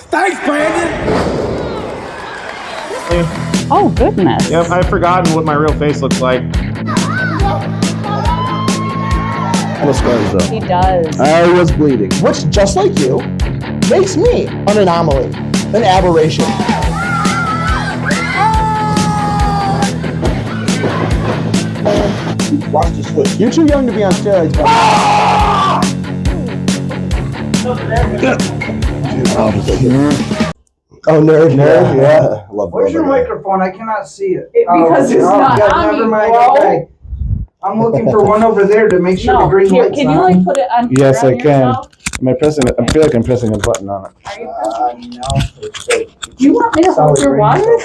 Thanks, Brandon! Oh, goodness. Yep, I've forgotten what my real face looks like. No scars though. He does. I was bleeding. Which, just like you, makes me an anomaly, an aberration. Watch the switch. You're too young to be on steroids, bro. Oh, nerd. Yeah. Love Where's your that. microphone? I cannot see it. Because it's not on me, never mind. bro. Okay. I'm looking for one over there to make sure the No, green here, light's can you on. like put it on? Yes, on I can. yourself? Am I pressing it? I feel like I'm pressing a button on it. Are you pressing? No. It's fake. You want me to hold your water?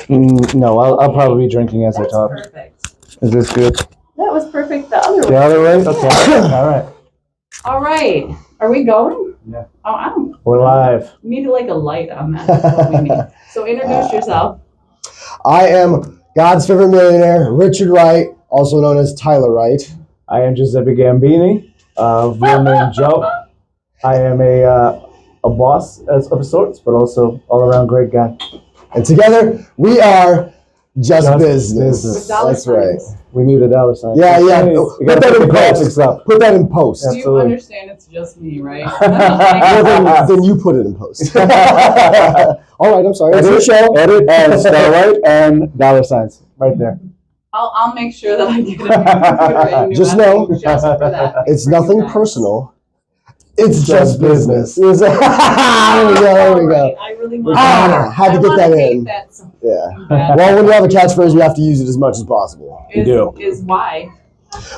No, I'll probably be drinking as I That's talk. perfect. Is this good? That was perfect the other The way. other way? Okay. All right. All right. Are we going? Yeah. Oh, I don't. We're live. We need like a light on that. That's what we need. So introduce yourself. I am God's favorite millionaire, Richard Wright, also known as Tyler Wright. I am Giuseppe Gambini, real name Joe. I am a boss of sorts, but also all around great guy. And together, we are Just Business. With dollar That's right. signs. We need a dollar sign. Yeah. You Put gotta that put in the graphics post. up. Put that in post. Do you Absolutely. understand it's just me, right? Well, then you put it in post. All right, I'm sorry. It's your show. Edit and star right and dollar signs right there. I'll make sure that I get a new Just know, just for that. It's for you nothing guys. personal. It's just Just business. business. there we go. There we Alright, go. I really want Had to get that in. That so Yeah. bad. Well, when you have a catchphirce, you have to use it as much as possible. is, do. is why.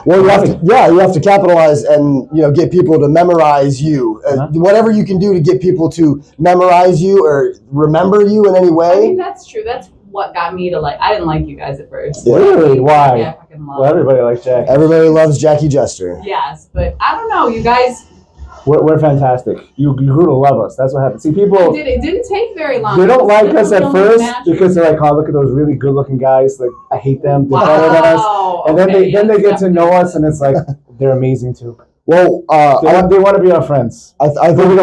Well, you have to capitalize and get people to memorize you. Whatever you can do to get people to memorize you or remember you in any I mean, way. that's true. That's what got me to like. I didn't like you guys at first. Yeah. Really? Why? Yeah, I fucking love Well, everybody likes Jack. Everybody loves Jackie Jester. Yes, but I don't know. You guys, We're fantastic. You grew to love us. That's what happened. See, people, it didn't take very long. they don't like It us was at only first natural. because they're like, oh, look at those really good-looking guys. Like, I hate them. They're better than us. Wow. And then okay, they yes, get to know definitely. us, and it's like they're amazing too. Well, They want to be our friends. I think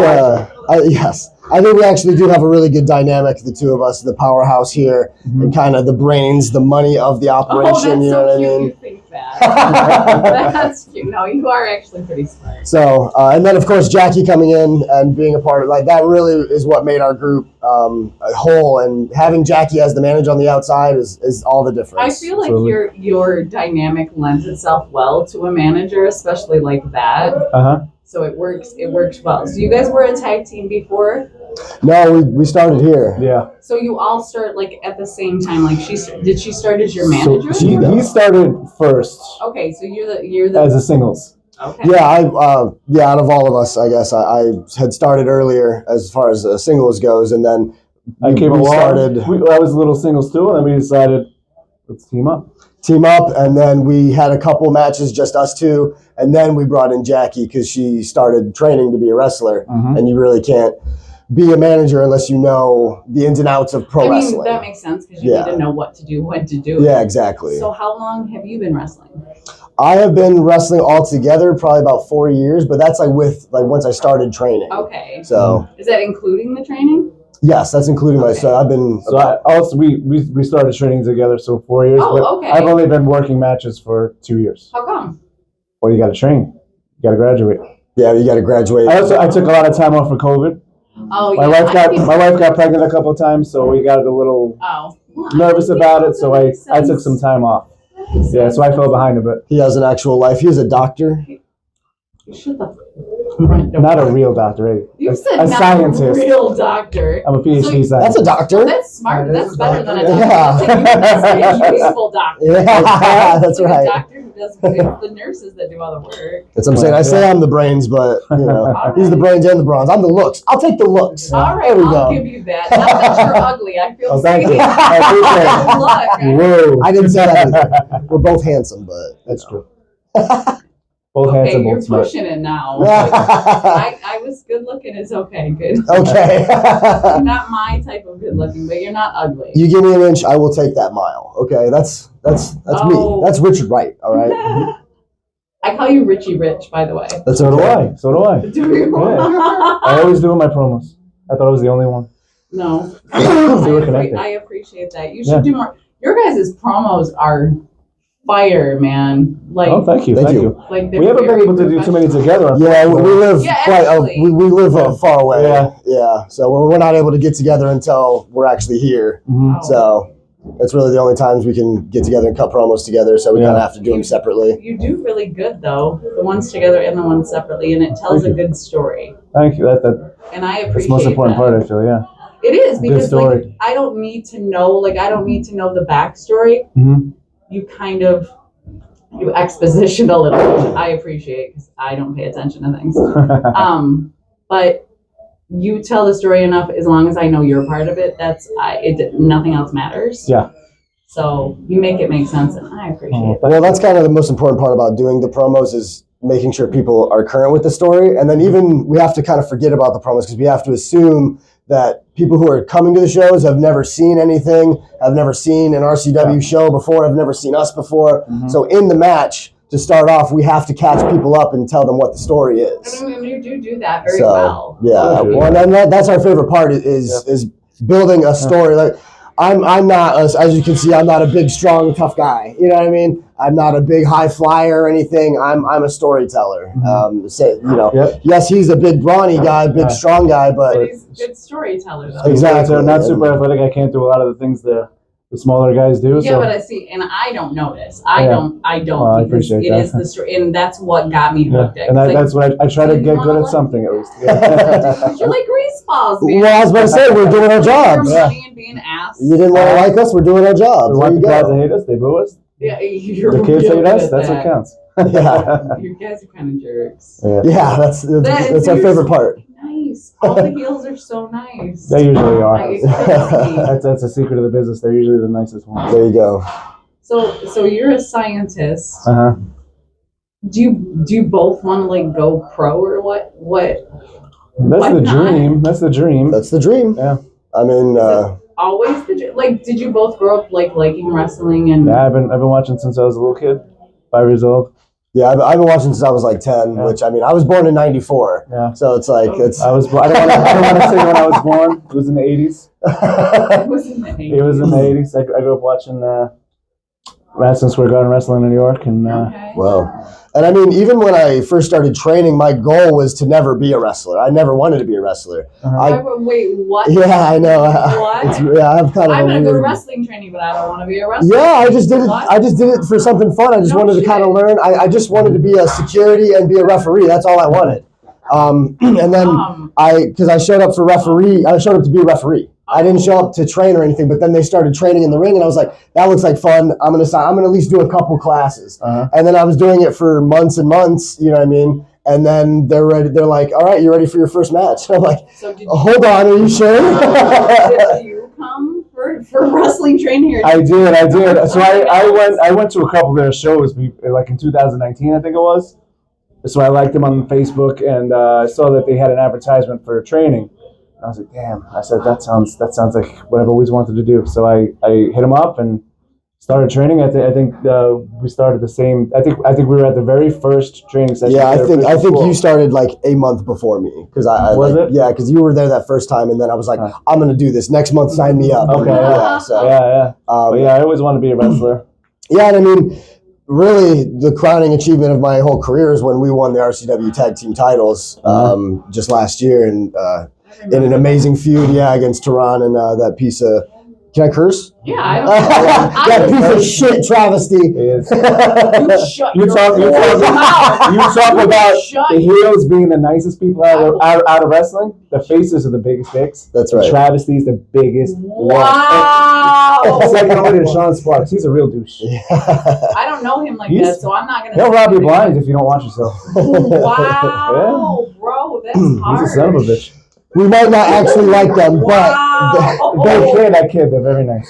yes. I think we actually do have a really good dynamic, the two of us, the powerhouse here, and kind of the brains, the money of the operation. Oh, that's you know so what cute. I mean? You think that? That's cute. No, you are actually pretty smart. So, and then of course Jackie coming in and being a part of that really is what made our group a whole. And having Jackie as the manager on the outside is all the difference. I feel like Absolutely. your dynamic lends itself well to a manager, especially like that. So it works well. So you guys were a tag team before? No, we started here. Yeah. So you all start like at the same time. Like did she start as your manager? So he started first Okay, so you're the as a singles. okay. Yeah, out of all of us, I guess I had started earlier as far as singles goes, and then I came we along. started I was a little singles too, and then we decided let's team up. and then we had a couple matches, just us two, and then we brought in Jackie because she started training to be a wrestler, and you really can't be a manager unless you know the ins and outs of pro I mean, wrestling. that makes sense because you need to know what to do, when to do it. Yeah, exactly. So how long have you been wrestling? I have been wrestling altogether probably about 4 years, but that's once I started training. Okay. So Is that including the training? yes, that's including myself. I've been So we started training together, so 4 years. Oh, but okay. I've only been working matches for 2 years. How come? Well, you got to train. You got to graduate. yeah, you got to graduate. I took a lot of time off for COVID. Oh, My wife got pregnant a couple of times, so we got a little Oh. Well, nervous I about think it. So that I makes took sense. some time off. That makes Yeah, sense. so I fell behind a bit. He has an actual life. He is a doctor. Shut the front door. Not a real doctor, eh? You said a not scientist. a real doctor. I'm a PhD So- That's scientist. a doctor. That's smart. That That's is better a than a doctor. doctor. That's a useful doctor. Yeah, that's Like right. A doctor who does it's the nurses that do all the work. That's what I'm saying. I say I'm the brains, but he's the brains and the bronze. I'm the looks. I'll take the looks. All right, There we I'll go. give you that. Not that you're ugly. I feel Oh, thank safe. you. I appreciate Good luck. it. Whoa. I didn't say that either. We're both handsome, but That's true. Both Okay, handsome, you're both smart. pushing it now. I was good looking. It's okay. Good. okay. You're not my type of good looking, but you're not ugly. You give me an inch, I will take that mile. Okay, that's Oh. me. That's Richard Wright. All right. I call you Richie Rich, by the way. That's So do okay. I. So do I. Do you? I always do in my promos. I thought I was the only one. No. So we're connected. I appreciate that. You should do more. Your guys' promos are fire, man. Like, Oh, thank you. Thank you. like We haven't been able to do too many together. Yeah, we live Yeah, quite. actually. We live far away. Yeah. So we're not able to get together until we're actually here. Mhm. So that's really the only times we can get together and cut promos together. So we kind of have to do them separately. You do really good though, the ones together and the ones separately, and it tells a good story. Thank you. And I appreciate That's the most important that. part, I feel. Yeah. It is Good because like story. I don't need to know the backstory. Mm-hmm. You kind of exposition a little, which I appreciate because I don't pay attention to things. But you tell the story enough as long as I know you're part of it. Nothing else matters. Yeah. So you make it make sense, and I appreciate it. Well, that's kind of the most important part about doing the promos is making sure people are current with the story. And then even we have to kind of forget about the promos because we have to assume that people who are coming to the shows have never seen anything, have never seen an RCW show before, have never seen us before. Mm-hmm. So in the match, to start off, we have to catch people up and tell them what the story is. I mean, you do that very well. Yeah, well, and that's our favorite part is building a story. Like I'm not, as you can see, I'm not a big, strong, tough guy. You know what I mean? I'm not a big high flyer or anything. I'm a storyteller. Yes, he's a big brawny guy, big strong guy, But he's a good storyteller, though. Exactly. So not super athletic. I can't do a lot of the things the smaller guys do. Yeah, so. but I see, and I don't notice. I don't Well, I because appreciate it that. is the story, and that's what got me hooked. And that's what I try to get good at something at least. Yeah. You're like grease balls, man. Well, I was about to say, we're doing our jobs. Your money and being asked. You didn't want to like us, we're doing our jobs. We want the There you guys to hate us, they boo us. Yeah, you're The kids real hate good us, at that's that. what counts. Yeah, You guys are kind of jerks. yeah, that's our favorite part. Nice. All the heels are so nice. They usually are. Like, it's crazy. That's a secret of the business. They're usually the nicest ones. There you go. So you're a scientist. Uh-huh. Do you both want to like go pro or what? That's Why the not? dream. That's the dream. That's the dream. Yeah. I mean, Always did you both grow up like liking wrestling and? Yeah, I've been watching since I was a little kid, 5 years old. yeah, I've been watching since I was like 10, which I mean, I was born in '94. Yeah. So it's like, it's. I don't want to say when I was born. It was in the 80s. It was in the 80s. It was in the 80s. I grew up watching Madison Square Garden wrestling in New York, and Okay. Wow. And I mean, even when I first started training, my goal was to never be a wrestler. I never wanted to be a wrestler. Wait, what? Yeah, I know. What? I'm kind of I'm a gonna go to weird. wrestling training, but I don't want to be a wrestler. Yeah, I just did it. What? I just did it for something fun. I just No wanted to kind of shit. learn. I just wanted to be a security and be a referee. That's all I wanted. And then because I showed up for referee, I showed up to be a referee. I didn't show up to train or anything. But then they started training in the ring, and I was like, that looks like fun. I'm gonna at least do a couple classes. And then I was doing it for months and months. You know what I mean? And then they're ready. They're like, all right, you ready for your first match? And I'm like, So did hold on, are you sure? did you come for wrestling training here? I did. So I went to a couple of their shows, like in 2019, I think it was. So I liked them on Facebook, and I saw that they had an advertisement for training. I was like, damn. I said, that sounds like what I've always wanted to do. So I hit them up and started training. I think we started the same. I think we were at the very first training session. Yeah, I think you started like a month before me because Was it? Yeah, because you were there that first time, and then I was like, I'm gonna do this next month. Sign me up. Okay. Yeah. So Yeah. But yeah, I always wanted to be a wrestler. yeah, and I mean, really, the crowning achievement of my whole career is when we won the RCW tag team titles just last year, and in an amazing feud, against Tehran and that piece of. Can I curse? Yeah, I don't That piece of shit travesty. It is. You shut You your talk about Shut the heels being the nicest people out of wrestling. The faces are the biggest dicks. That's The right. travesties the biggest. Wow. It's like only to Sean Sparks. He's a real douche. I don't know him like that, so I'm not gonna. He'll rob you blind if you don't watch yourself. Wow, bro, that's hard. He's a son of a bitch. We might not actually like them, Wow. That kid, they're very nice.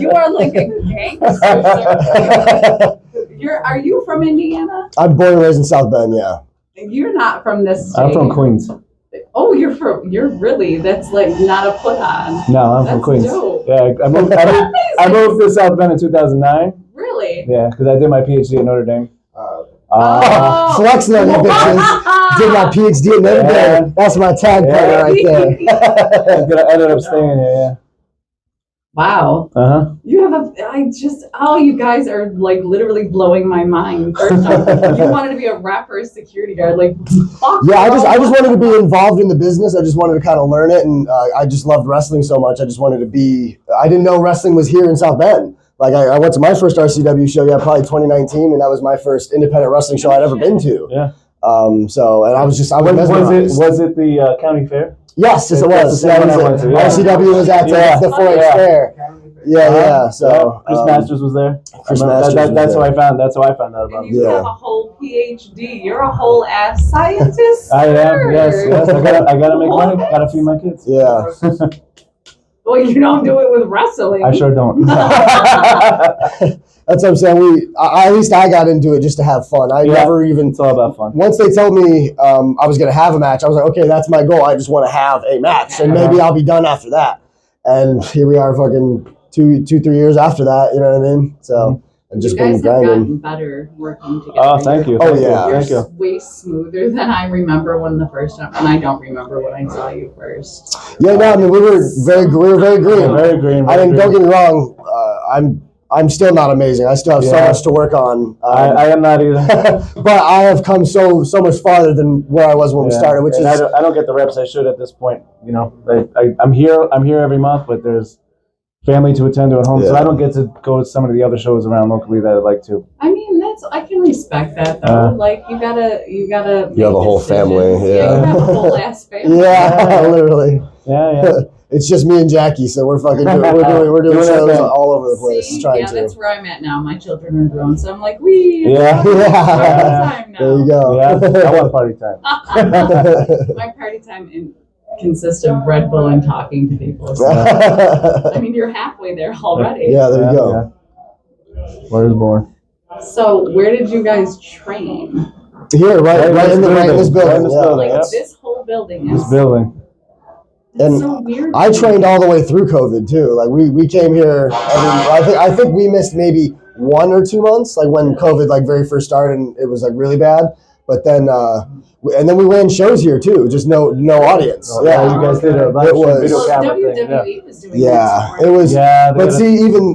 You are like a gangster. Are you from Indiana? I'm born and raised in South Bend. Yeah. You're not from this state. I'm from Queens. Oh, you're really, that's like not a put on. No, I'm from That's Queens. dope. Yeah, I moved to South Bend in 2009. Really? Yeah, because I did my PhD at Notre Dame. Flexing on you bitches. Did my PhD and everything. That's my tag partner right there. I ended up staying here, yeah. Wow. You have you guys are like literally blowing my mind. First off, you wanted to be a rep or a security guard, like fuck. Yeah, I just wanted to be involved in the business. I just wanted to kind of learn it, and I just loved wrestling so much. I just wanted to be. I didn't know wrestling was here in South Bend. Like I went to my first RCW show, probably 2019, and that was my first independent wrestling show I'd ever been to. Yeah. So I was mesmerized. Was it the county fair? Yes, it was. Yeah, RCW was at the 4-H fair. Yeah. So Chris Masters was there. That's how I found out about it. You have a whole PhD. You're a whole ass scientist. I am. Yes. I gotta make money. Gotta feed my kids. Yeah. Well, you don't do it with wrestling. I sure don't. That's what I'm saying. At least I got into it just to have fun. Never even. It's all about fun. Once they told me I was going to have a match, I was like, okay, that's my goal. I just want to have a match, and maybe I'll be done after that. And here we are, fucking 2-3 years after that. You know what I mean? So I've just been grinding. You guys have gotten better working together. Oh, thank you. Oh yeah, You're thank you. way smoother than I remember when the first time, and I don't remember when I saw you first. Yeah, no, I mean we were very green. Very green. I mean, don't get me wrong. I'm still not amazing. I still have so much to work on. I am not either. But I have come so much farther than where I was when we started. Which is I don't get the reps I should at this point. You know, I'm here every month, but there's family to attend to at home, so I don't get to go to some of the other shows around locally that I'd like to. I mean, I can respect that though. Like you gotta. You have a whole family. Yeah, you have a whole ass family. Yeah, literally. Yeah. It's just me and Jackie, so we're fucking we're doing shows all over the place. See, that's where I'm at now. My children are grown, so I'm like, time now. There you go. Yeah, I want party time. My party time consists of Red Bull and talking to people. So, I mean, you're halfway there already. Yeah, there you go. Where is born? So, where did you guys train? Here, right in this building. This whole building is. This building. And so weird. I trained all the way through COVID too. Like we came here. I think we missed maybe 1 or 2 months, like when COVID like very first started and it was like really bad. But then and then we ran shows here too, just no audience. You guys did a live video camera thing. WWE was doing it was. But see, even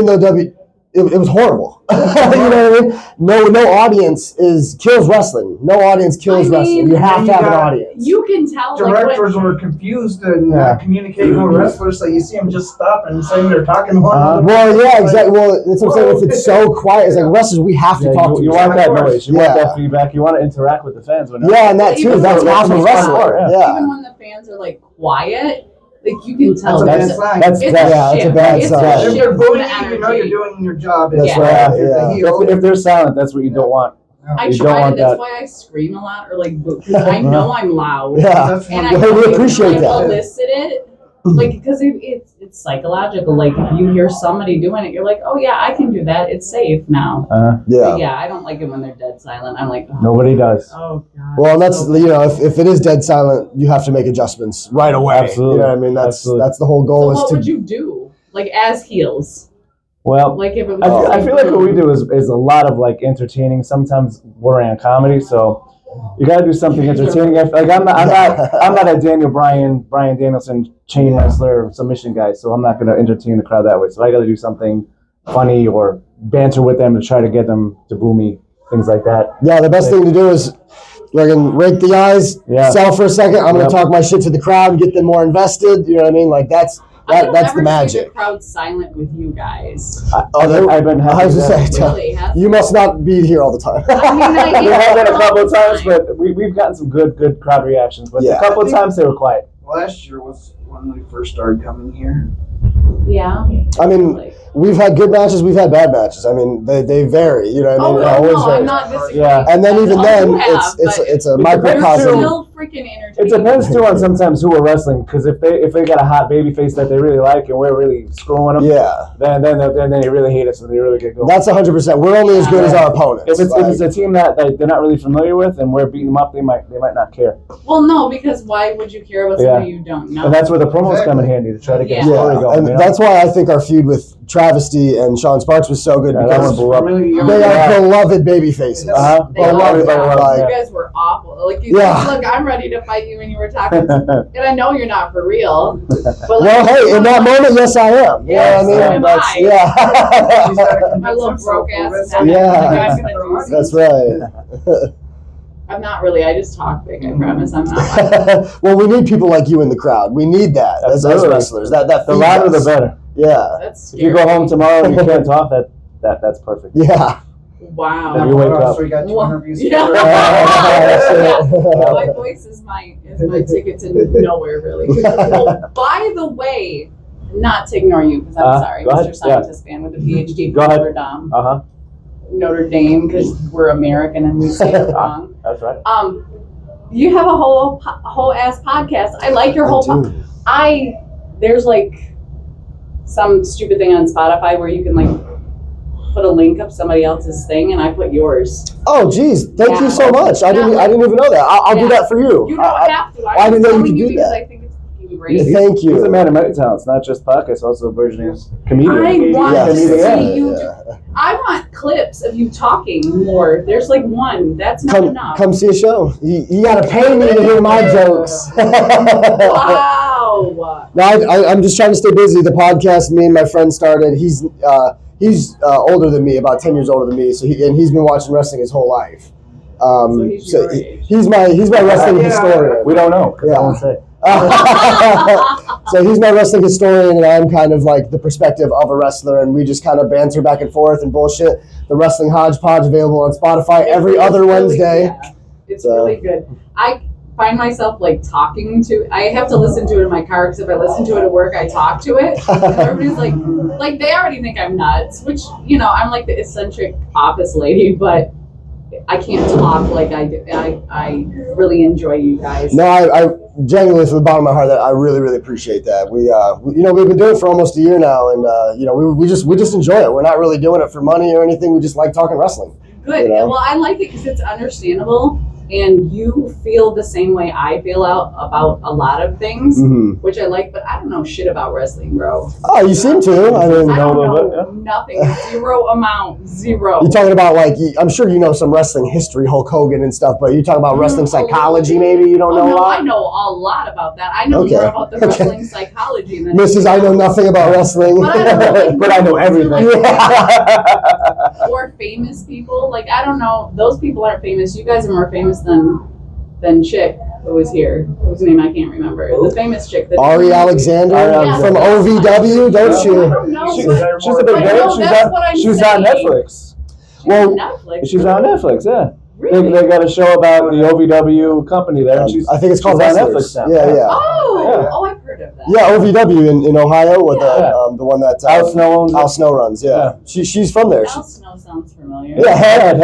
though it was horrible. You know what I mean? No audience kills wrestling. No audience kills wrestling. You have to have an audience. You can tell. Directors were confused and not communicating with wrestlers, so you see them just stop and saying they're talking to one another. Well, yeah, exactly. Well, that's what I'm saying. If it's so quiet, it's like wrestlers, we have to talk to you. You want that noise. You want that feedback. You want to interact with the fans. Yeah, and that too. That's half of wrestling. Yeah. Even when the fans are like quiet. Like you can tell that's a bad sign. It's a bad sign. If they're booing you, you know you're doing your job. That's right. If they're silent, that's what you don't want. I try to. That's why I scream a lot or like boo, because I know I'm loud. Yeah, and I we appreciate that. Elicit it, like because it's psychological. Like if you hear somebody doing it, you're like, oh yeah, I can do that. It's safe now. But yeah, I don't like it when they're dead silent. I'm like, nobody does. Oh god. Well, and that's if it is dead silent, you have to make adjustments right away. Absolutely. You know what I mean? That's the whole goal. So what would you do, like as heels? Well, like if it was I feel like what we do is a lot of like entertaining. Sometimes bordering on comedy, so you got to do something entertaining. Like I'm not a Brian Danielson chain wrestler submission guy, so I'm not going to entertain the crowd that way. So I got to do something funny or banter with them to try to get them to boo me, things like that. Yeah, the best thing to do is rake the eyes, sell for a second. I'm going to talk my shit to the crowd, get them more invested. You know what I mean? Like that's the magic. See the crowd silent with you guys. I've been happy. I was just saying, you must not be here all the time. I we have been a couple of times, but we've gotten some good crowd reactions. But a couple of times they were quiet. Last year was when we first started coming here. Yeah. I mean, we've had good matches, we've had bad matches. I mean, they vary. You know what I mean? I'm not disagreeing. And then even then, it's a microcosm. Still freaking It entertaining. depends too on sometimes who we're wrestling, because if they got a hot baby face that they really like and we're really screwing them, Yeah. then they really hate us and they really get going. That's 100%. We're only as good as our opponents. If it's a team that they're not really familiar with and we're beating them up, they might not care. Well, no, because why would you care about somebody you don't know? And that's where the promos come in handy to try to get a Yeah. story going. And you know? that's why I think our feud with Travesty and Sean Sparks was so good, Yeah, that one because blew up. they are beloved baby faces. They Beloved. are. Like, You guys were awful. Like, you look, I'm ready to fight you when you were talking. And I know you're not for real. But like, well, hey, in that moment, yes, I am. Yes, you know what I mean? so am I. Yeah. My little broke ass. Yeah. Like, That's right. I'm not really. I just talk big. I promise. I'm not. Well, we need people like you in the crowd. We need that as Absolutely. wrestlers. That The feeds louder the us. better. Yeah. That's If you scary. go home tomorrow and you can't talk, that's perfect. Yeah. Wow. If you wake up. So we got 200 views. Yeah. That's it. My voice is my ticket to nowhere, really. Well, by the way, not to ignore you, because I'm sorry, go ahead. Mr. Scientist fan with a PhD Go from ahead. Notre Dame. Uh-huh. Notre Dame, because we're American and we say it wrong. That's right. You have a whole ass podcast. I like your whole. There's like some stupid thing on Spotify where you can like put a link of somebody else's thing, and I put yours. Oh, geez. Thank you so much. I didn't even know that. I'll do that for you. You don't have to. I didn't know you telling could do because that. I think it's fucking great. Thank you. He's a man of many talents, not just podcast, also burgeoning comedian. I want Yes. to Comedian. see you. I want clips of you talking more. There's like one. That's not enough. Come see a show. You got to pay me to hear my jokes. Wow. No, I'm just trying to stay busy. The podcast me and my friend started. He's older than me, about 10 years older than me. So he's been watching wrestling his whole life. So he's your age. He's my wrestling Yeah. historian. We don't know, because Yeah. I won't say. So he's my wrestling historian, and I'm kind of like the perspective of a wrestler, and we just kind of banter back and forth and bullshit. The Wrestling Hodgepodge, available on Spotify every other Wednesday. Yeah. It's really good. I find myself like talking to. I have to listen to it in my car because if I listen to it at work, I talk to it. And everybody's like they already think I'm nuts, which I'm like the eccentric office lady, but I can't talk like I do. I really enjoy you guys. No, I genuinely, from the bottom of my heart, that I really, really appreciate that. We've been doing it for almost a year now, and we just enjoy it. We're not really doing it for money or anything. We just like talking wrestling. Good. Well, I like it because it's understandable, and you feel the same way I feel about a lot of things, which I like. But I don't know shit about wrestling, bro. Oh, you seem to. I mean, I don't a little know nothing. Zero amount. Zero. you're talking about I'm sure you know some wrestling history, Hulk Hogan and stuff, but you're talking about wrestling psychology. Maybe you don't know a No, lot. I know a lot about that. I know Okay. more about the wrestling psychology than Mrs. I know nothing about wrestling. But I don't know, But I know everything. Or famous people. Like I don't know. Those people aren't famous. You guys are more famous than Chick who was here. Whose name I can't remember. The famous chick. Ari Alexander Yeah. from OVW, don't I you? don't know. She's but- a big I name. know, that's what I'm She's saying. on Netflix. She's Well, on Netflix. She's on Netflix, yeah. Really? They got a show about the OVW company there. And I think it's called she's on Wrestlers. Netflix now. Yeah. Oh, I've heard of that. Yeah, OVW in Ohio with Yeah. the one that Al Snow owns it. Al Snow runs. Yeah, she's from there. Al Snow sounds familiar. Yeah, head. We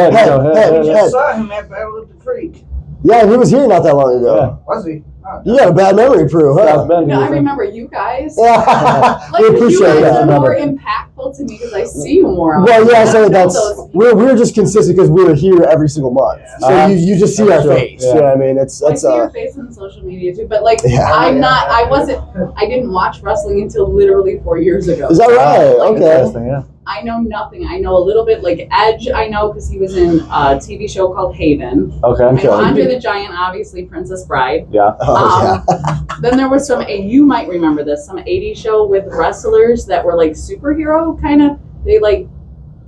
Head. just saw him at Battle of the Freak. Yeah, he was here not that long ago. Was he? Oh, You got a bad memory, Prue, huh? South Bend, No, he I was in. remember you guys. Yeah, Like we you appreciate guys that. are more impactful to me because I see you more often. Well, yeah, I so don't know that's those- we're just consistent because we're here every single month. So you just see our Sure. face. Yeah. You know what I mean? It's I see your face on social media too, but like Yeah. I didn't watch wrestling until literally 4 years ago. Is that right? Like, Okay. Interesting, yeah. I know nothing. I know a little bit like Edge. I know because he was in a TV show called Haven. Okay. I know Andre the Giant, obviously Princess Bride. Yeah. Oh, Then there was you might remember this, some 80s show with wrestlers that were like superhero kind of. They like,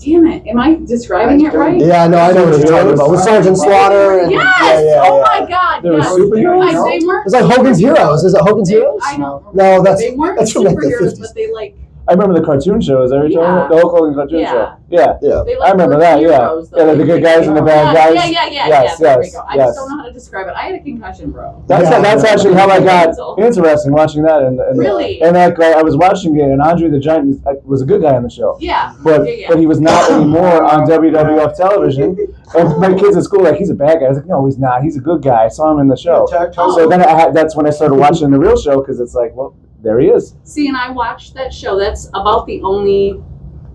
damn it, am I describing it right? yeah, no, I know what you're talking about. With Sergeant Slaughter. And, Yes! yeah. Oh my God! They were Yes. superheroes? They weren't. It's like Hogan's Heroes. Is it Hogan's Heroes? I don't. No, They weren't that's from like the superheroes, 50s. but they like I remember the cartoon shows. Every time the Hulk Hogan cartoon show. Yeah. They I remember that. heroes, Yeah, the good guys and the bad guys. Yeah. There we go. I just don't know how to describe it. I had a concussion, bro. That's actually how I got into wrestling, watching that. And Really? And like I was watching it, and Andre the Giant was a good guy on the show. Yeah. But he was not anymore on WWF television. And my kids at school like, he's a bad guy. I was like, no, he's not. He's a good guy. I saw him in the show. So then that's when I started watching the real show, because it's like, well, there he is. See, and I watched that show. That's about the only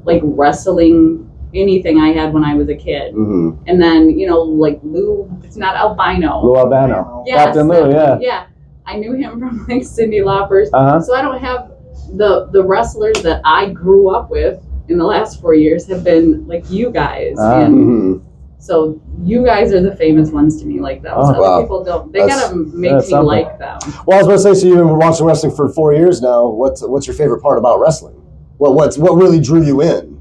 like wrestling anything I had when I was a kid. Mm-hmm. And then, like Lou, it's not albino. Lou Albano. Yes, Captain Lou, Yeah. I knew him from like Cyndi Lauper's. Uh-huh. So I don't have the wrestlers that I grew up with in the last 4 years have been like you guys. And Mm-hmm. so you guys are the famous ones to me, like those. Oh, Other wow. people don't. They gotta make me something. like them. Well, I was going to say, so you've been watching wrestling for 4 years now. What's your favorite part about wrestling? What really drew you in?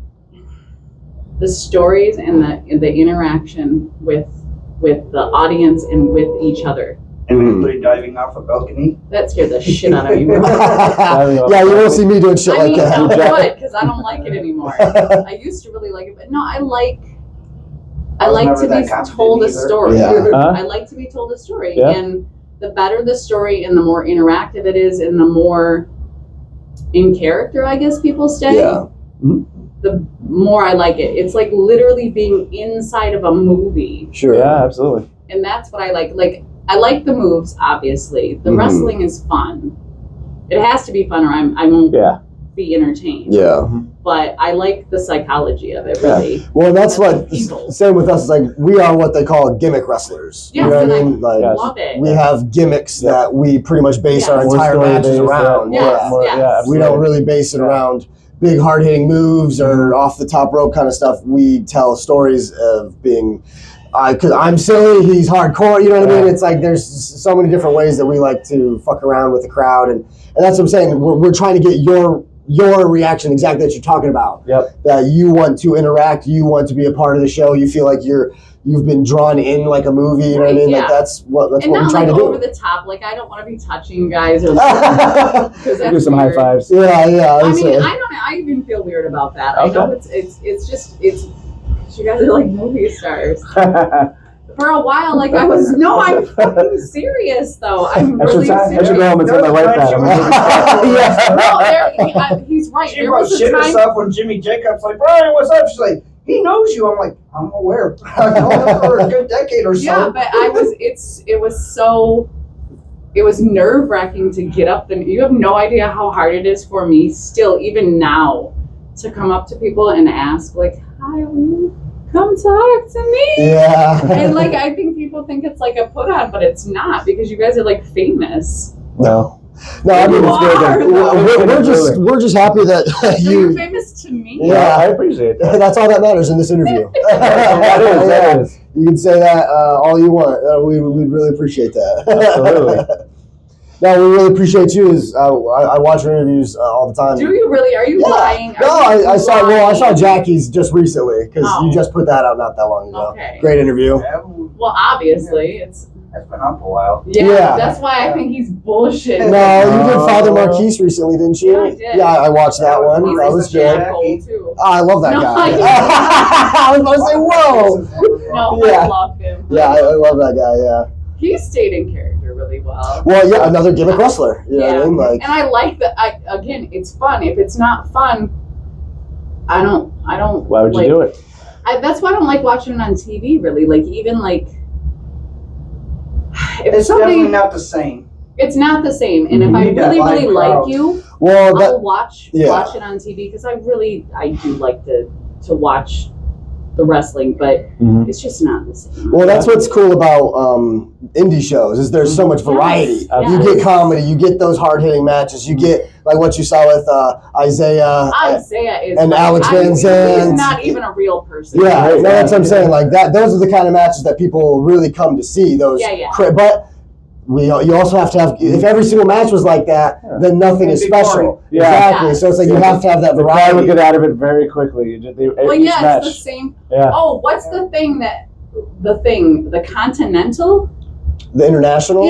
The stories and the interaction with the audience and with each other. And anybody diving off a balcony. That scared the shit out of me. Yeah, you won't see me doing shit I like mean, that. no, good, because I don't like it anymore. I used to really like it, but no, I like was to never be that told a confident either. story. Yeah. Huh? I like to be told a story, Yeah. and the better the story, and the more interactive it is, and the more in character, I guess people say. Yeah. The more I like it. It's like literally being inside of a movie, Sure. Yeah, absolutely. and that's what I like. Like, I like the moves, obviously. The wrestling is fun. It has to be fun, or I won't be entertained. Yeah. But I like the psychology of it, really. Well, that's what, People. same with us, is like, we are what they call gimmick wrestlers. Yes, You know and what I mean? Like, I love it. we have gimmicks that we pretty much base our Yes. entire More matches story-based, around. Yes, yes. We don't really base it around big hard-hitting moves or off the top rope kind of stuff. We tell stories of being, because I'm silly, he's hardcore, you know what I mean? It's like there's so many different ways that we like to fuck around with the crowd, and that's what I'm saying. We're trying to get your reaction exactly that you're talking about. Yep. That you want to interact, you want to be a part of the show, you feel like you've been drawn in like a movie, you know what I mean? Yeah. Like that's what And we're not trying like to over do. the top. Like, I don't want to be touching guys or Do some high fives. Yeah. I that's mean, it. I even feel weird about that. I know it's just you guys are like movie stars. For a while, like I'm fucking serious though. I'm really I serious. should go home and tell my wife that. Yeah. He's right. She There wrote was a shit time. herself when Jimmy Jacobs like, Brian, what's up? She's like, he knows you. I'm like, I'm aware. I've known him for a good decade or so. Yeah, but it was nerve wracking to get up, and you have no idea how hard it is for me still, even now, to come up to people and ask, like, hi, will you come talk to me? Yeah. And like, I think people think it's like a put on, but it's not, because you guys are like famous. Well, No, I mean, You it's good. are, We're just happy that You're you. famous to me. Yeah. I appreciate that. That's all that matters in this interview. That is. You can say that all you want. We'd really appreciate that. Absolutely. No, we really appreciate you. I watch your interviews all the time. Do you really? Are you lying? No, Are you I saw. Well, I saw lying? Jackie's just recently because Oh. you just put that out not that long ago. Okay. Great interview. Yeah, Well, obviously, it's that's been up a while. Yeah. That's why I think he's bullshit. No, you did Father Marquise recently, didn't you? Yeah, I did. Yeah, I watched that one. He's That a was good. shithole, too. Oh, I love that No, guy. I- I was about to say, whoa. No, Yeah. I love him. Yeah, I love that guy. Yeah. He stayed in character really well. Well, yeah, another gimmick wrestler. You know what I mean? Like, And I like that. Again, it's fun. If it's not fun, I don't. Why would you do it? That's why I don't like watching it on TV. Really, like even like if It's definitely something, not the same. it's not the same. And if Mhm. I You got really, live really like crowds. you, well, I'll watch yeah. it on TV because I do like to watch the wrestling, but Mhm. it's just not the same. Well, that's what's cool about indie shows is there's so much variety. Yes, You yes. get comedy, you get those hard hitting matches, you get like what you saw with Isaiah. Isaiah is and like, Alex Van Zandt. He's not even a real person. Yeah, Right, no, that's what I'm yeah. saying. Like that, those are the kind of matches that people really come to see. Those, Yeah. But you also have to have. If every single match was like that, then nothing is It'd be special. boring. Yeah. Exactly. So it's like you have to have that The crowd would variety. get out of it very quickly. Well, Each yeah, match. it's the same. Yeah. Oh, what's the Continental? The international.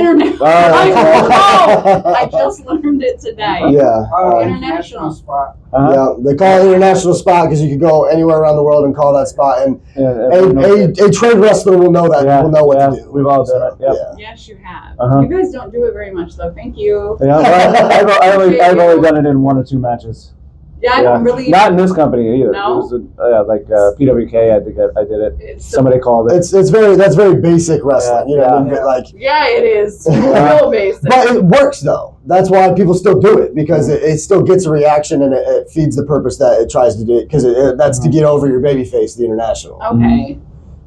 I just learned it today. Yeah. International spot. Yeah, they call it international spot because you could go anywhere around the world and call that spot, and a trained wrestler will know that. Will know what to do. We've all done it. Yep. Yeah. Yes, you have. Uh-huh. You guys don't do it very much, though. Thank you. Yeah, I've only done it in 1 or 2 matches. Yeah, I don't really. Not in this company either. No? It was like PWK. I think I did it. Somebody called it. That's very basic wrestling. You know, like. Yeah, it is. Real basic. But it works though. That's why people still do it because it still gets a reaction and it feeds the purpose that it tries to do. Because that's to get over your baby face, the international. Okay.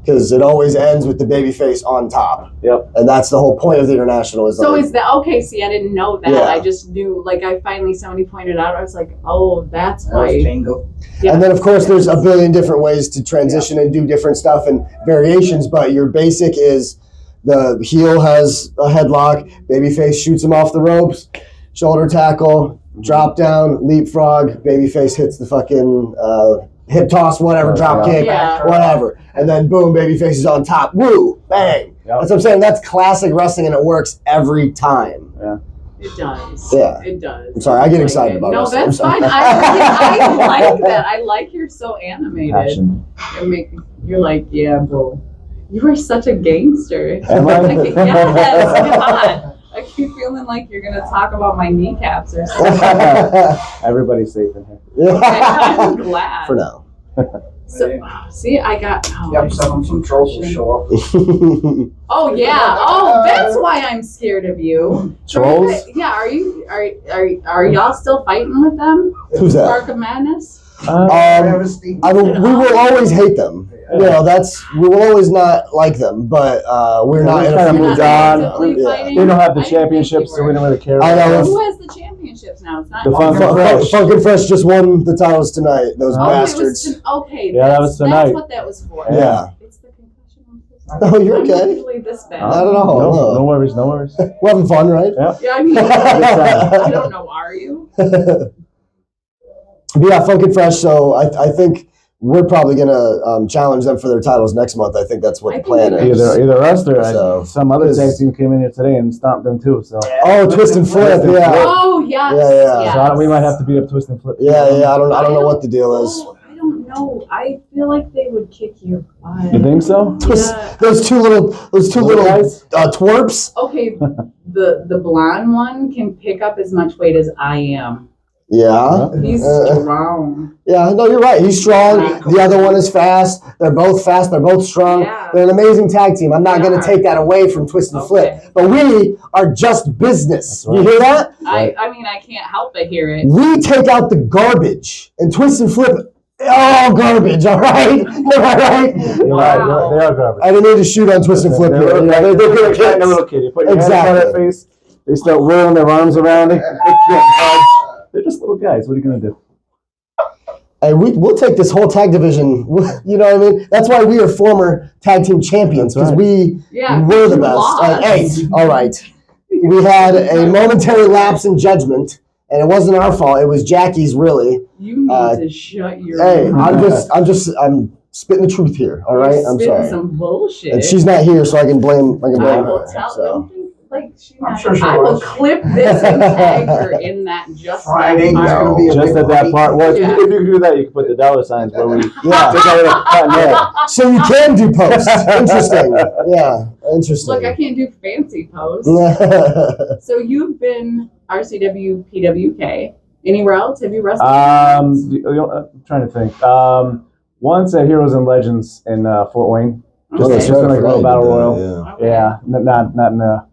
Because it always ends with the baby face on top. Yep. And that's the whole point of the international. Is so is that okay? See, I didn't know that. Yeah. I just knew. Like, somebody pointed out. I was like, oh, that's why. Yeah. And then of course there's a billion different ways to transition and do different stuff and variations. But your basic is the heel has a headlock, babyface shoots him off the ropes, shoulder tackle, drop down, leapfrog, babyface hits the fucking hip toss, whatever, drop kick, whatever. And then boom, babyface is on top. Woo, bang. Yep. That's what I'm saying. That's classic wrestling and it works every time. Yeah. It does. Yeah. It does. I'm sorry, I get excited about no, wrestling. that's fine. I like that. I like you're so animated. You're like, yeah, bro. You are such a gangster. Am I? Yes, God. I keep feeling like you're going to talk about my kneecaps or something. Everybody's safe in here. I'm glad. For now. So, see, I got... some trolls will show up. Oh, yeah. Oh, that's why I'm scared of you. Trolls? Yeah, are y'all still fighting with them? Who's that? Spark of Madness? I mean, we will always hate them. You know, we will always not like them, but we're not in a moved on. Fighting? They don't have the championships, so we don't really care. I know. Who has the championships now? It's not The Funk and Fresh just won the titles tonight. Those bastards. Yeah, that was tonight. That's what that was for. Yeah. It's the concussion. Oh, you're I'm okay. usually this bad. Not at all. No worries, no worries. We're having fun, right? Yeah. Yeah, I mean, I don't know. Are you? But yeah, Funk and Fresh. So I think we're probably gonna challenge them for their titles next month. I think that's what the plan is. Either us or some other Because- tag team came in here today and stomped them too. So Oh, Twist and Flip. Yeah. Oh, yes. Yeah. Yes. so we might have to beat up Twist and Flip. Yeah. I don't know what the deal is. I don't know. I feel like they would kick your butt. You think so? Yeah. Those two little guys? twerps. Okay, the blonde one can pick up as much weight as I am. Yeah. He's strong. Yeah, no, you're right. He's strong. The other one is fast. They're both fast. They're both strong. Yeah. They're an amazing tag team. I'm not going to take that away from Twist and Flip. But we are just business. Right. You hear that? I mean, I can't help but hear it. We take out the garbage. And Twist and Flip, all garbage, all right? Am I right? You're right. They are garbage. I didn't need to shoot on Twist and Flip here. You know, they're good They're kids. a little kid. You put your hands Exactly. on their face, they start whirling their arms around. They can't budge. They're just little guys. What are you going to do? Hey, we'll take this whole tag division. You know what I mean? That's why we are former tag team champions, because we were the best. Hey, all right. We had a momentary lapse in judgment, and it wasn't our fault. It was Jackie's, really. You need to shut your Hey, mouth. I'm spitting the truth here. All right, I'm sorry. Some bullshit. And she's not here, so I can blame. I her. will tell So. like I'm sure she I will was. clip this and tag her in that just Friday, that there's part. gonna be a Just big at that fight. part. Well, Yeah. if you could do that, you could put the dollar signs where we Yeah. take out a cut there. So you can do posts. Interesting. Yeah, interesting. Look, I can't do fancy posts. So you've been RCW, PWK. Anywhere else? Have you wrestled? I'm trying to think. Once at Heroes and Legends in Fort Wayne. Just Okay. like a little battle royal. Yeah. Okay. Yeah, not in a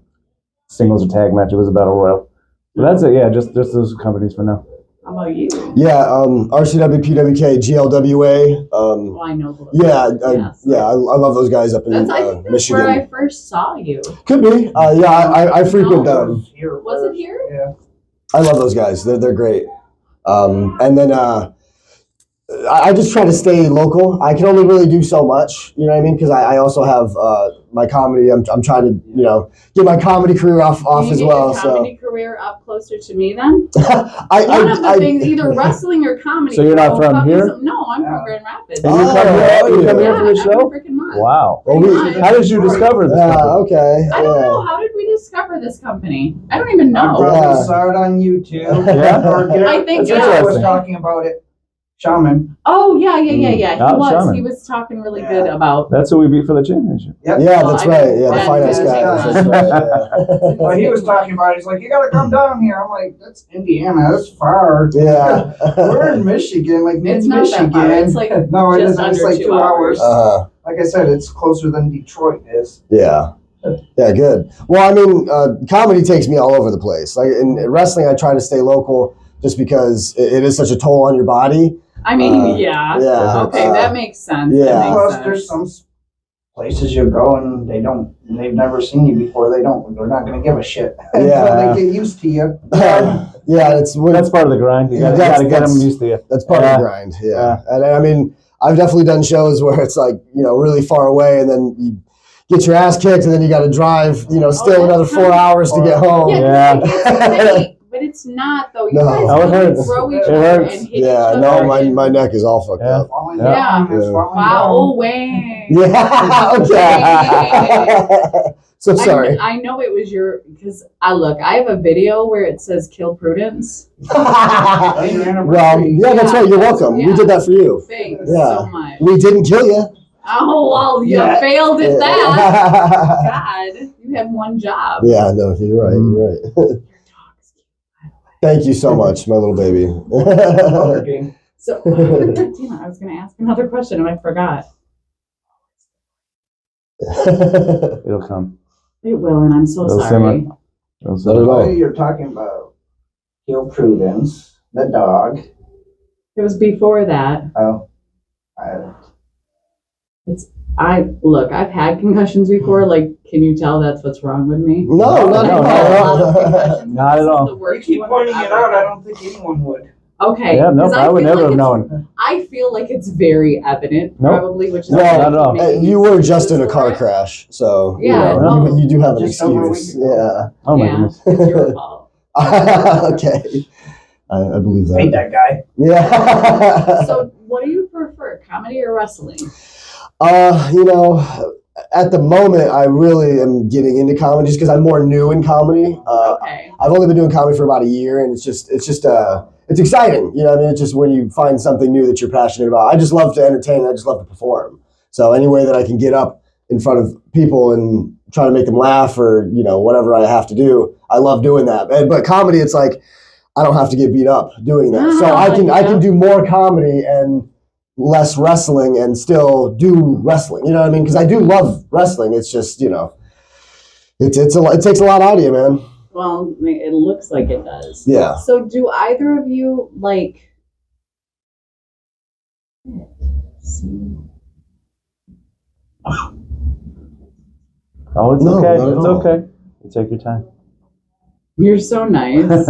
singles or tag match. It was a battle royal. But that's it. Yeah, just those companies for now. How about you? Yeah, RCW, PWK, GLWA. Well, I know those. Yeah, I love those guys up in That's, I think that's Michigan. where I first saw you. Could be. I frequent them. Was it here? Yeah. I love those guys. They're great. And then I just try to stay local. I can only really do so much, you know what I mean? Because I also have my comedy. I'm trying to, get my comedy career off Can you as get well. your So comedy career up closer to me then? One One of the things, either wrestling or comedy. So you're not from Fucking here? No, I'm from Grand Rapids. And you come here? You come here Yeah, for the show? every freaking month. on. Wow. Well, How did you discover this? company? Okay. I don't know. How did we discover this company? I don't even I know. probably saw it on YouTube. Yeah? Or I think That's Garrett was interesting. talking about it. Shaman. Oh yeah. Shaman. He was talking really good about. That's who we beat for the championship. Yep. Yeah, Well, that's I right. mean, Yeah, the that's finance good. guy. That's right. Yeah. Well, he was talking about it. He's like, you gotta come down here. I'm like, that's Indiana. That's far. Yeah. We're in Michigan, like It's mid not Michigan. that far. It's like no, it just isn't. It's under like 2 2 hours. Like I said, it's closer than Detroit is. Yeah. Yeah, good. Well, I mean, comedy takes me all over the place. Like in wrestling, I try to stay local just because it is such a toll on your body. I mean, yeah. Yeah. Okay, that makes sense. yeah. That makes Plus, sense. there's some places you go and they've never seen you before. They're not gonna give a shit until Yeah. they get used to you. Yeah, That's part of the grind. You gotta get them used to you. That's part of the grind. Yeah. And I mean, I've definitely done shows where it's like, really far away, and then you get your ass kicked, and then you got to drive, still another 4 hours to get home. Yeah, but it's not though. You No. guys Oh, it really hurts. throw each It other hurts. and hit each Yeah, other. no, and- my neck is all fucked Yeah. up. Falling Yeah. down, it's Yeah. falling Wow. down. Oh, Wayne. Yeah, okay. So sorry. I know it was because I have a video where it says "Kill Prudence." Well, yeah, that's right. You're welcome. Yeah. We did that for you. Thanks Yeah. so much. We didn't kill you. Oh well, you Yeah. failed at that. Yeah, God, you had one job. no, you're right. You're right. Thank you so much, my little baby. Poker game. So, damn it, I was going to ask another question and I forgot. It'll come. It will, and I'm so It'll sorry. simmer. It'll Not simmer. at all. What you're talking about? Kill Prudence, the dog. It was before that. Oh, I've had concussions before. Like, can you tell that's what's wrong with me? No, not I've at had a all. lot of concussions. Not at This is all. the you worst keep one pointing I've it ever out. I had. don't think anyone would. Okay. Yeah, no, 'cause I would feel never have it's- known. I feel like it's very evident, Nope. probably, which is No, why I not at keep all. making You were just excuses in a for car it. crash, so Yeah, you do have an Just over a excuse. week ago. Oh my Yeah, goodness. it's your fault. Yeah. Okay. I believe Hate that. that guy. Yeah. So, what do you prefer, comedy or wrestling? At the moment, I really am getting into comedy just because I'm more new in comedy. Okay. I've only been doing comedy for about a year, and it's exciting. You know what I mean? It's just when you find something new that you're passionate about. I just love to entertain. I just love to perform. So any way that I can get up in front of people and try to make them laugh or, whatever I have to do, I love doing that. But comedy, it's like, I don't have to get beat up doing that. So I can do more comedy and less wrestling and still do wrestling. You know what I mean? Because I do love wrestling. It's just, it takes a lot out of you, man. Well, it looks like it does. Yeah. So, do either of you like? Oh, it's No, okay. not at It's all. okay. You take your time. You're so nice.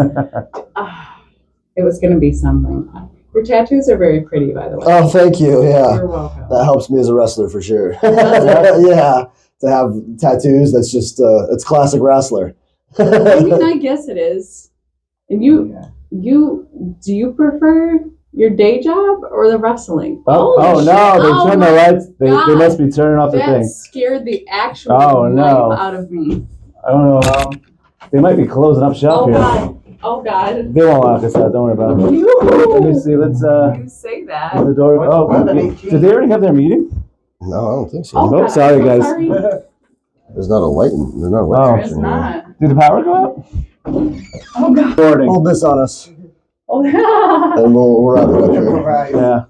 It was gonna be something. Your tattoos are very pretty, by the way. Oh, thank you. Yeah. You're welcome. That helps me as a wrestler for sure. Does Yeah. To have tattoos, that's just, it's classic wrestler. I mean, I guess it is. And do you prefer your day job or the wrestling? Oh Holy no, shit. they Oh turned the my lights. They God. must be turning off the That thing. scared the actual Oh, no. life out of me. I don't know. They might be closing up shop Oh here. God. Oh God. They won't lock us out. Don't worry about it. Let me You see. Let's say that. the door. What's Oh, 11:18? did they already have their meeting? No, I don't think so. Oh, Oh, God, sorry, I'm so guys. sorry. There's not a light. There's not a Oh. light. There is not. Did the power go out? Oh God. Recording. Hold this on us, Oh, and we'll wrap it up here. Improvise. Yeah.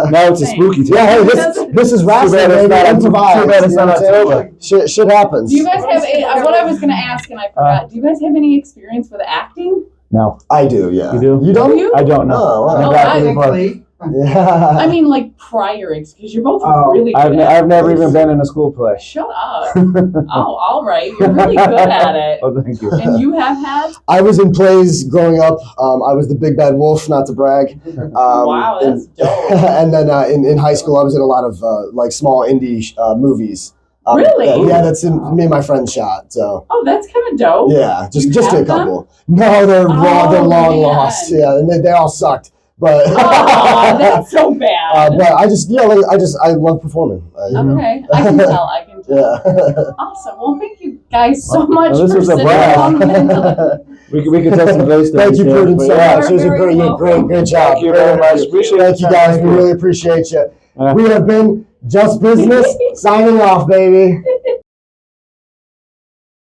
Now it's a spooky time. Yeah, hey, this is wrestling, bad it's baby. not- Improvise. too bad it's You know not what I'm saying? October. Shit happens. do you guys have what I was going to ask and I forgot? Do you guys have any experience with acting? No, I do, yeah. You do? You don't? You? I don't know. Oh, wow. Never Oh, actually before. Technically, Yeah. I mean, like prior because you're both Oh, really good at I've never even been in a school play. it. Shut up. Oh, all right. You're really good at it. Oh, thank you. And you have had? I was in plays growing up. I was the big bad wolf, not to brag. Wow, that's dope. And then in high school, I was in a lot of like small indie movies. Really? Yeah, that's me and my friend shot. So Oh, that's kind of dope. yeah, just You a have them? couple. No, they're Oh, long man. lost. Yeah, and they all sucked. but Oh, that's so bad. but I just I love performing. Okay, I can tell. I can tell. Yeah. Awesome. Well, thank you guys so much Well, this for was a sitting blast. down and We could tell some great stories. Thank you, here, Prudence, but so yeah. much. It was a You're very great job. Thank you very much. Appreciate Thank you it. guys. Thank We you. really appreciate you. Yeah. We have been Just Business signing off, baby.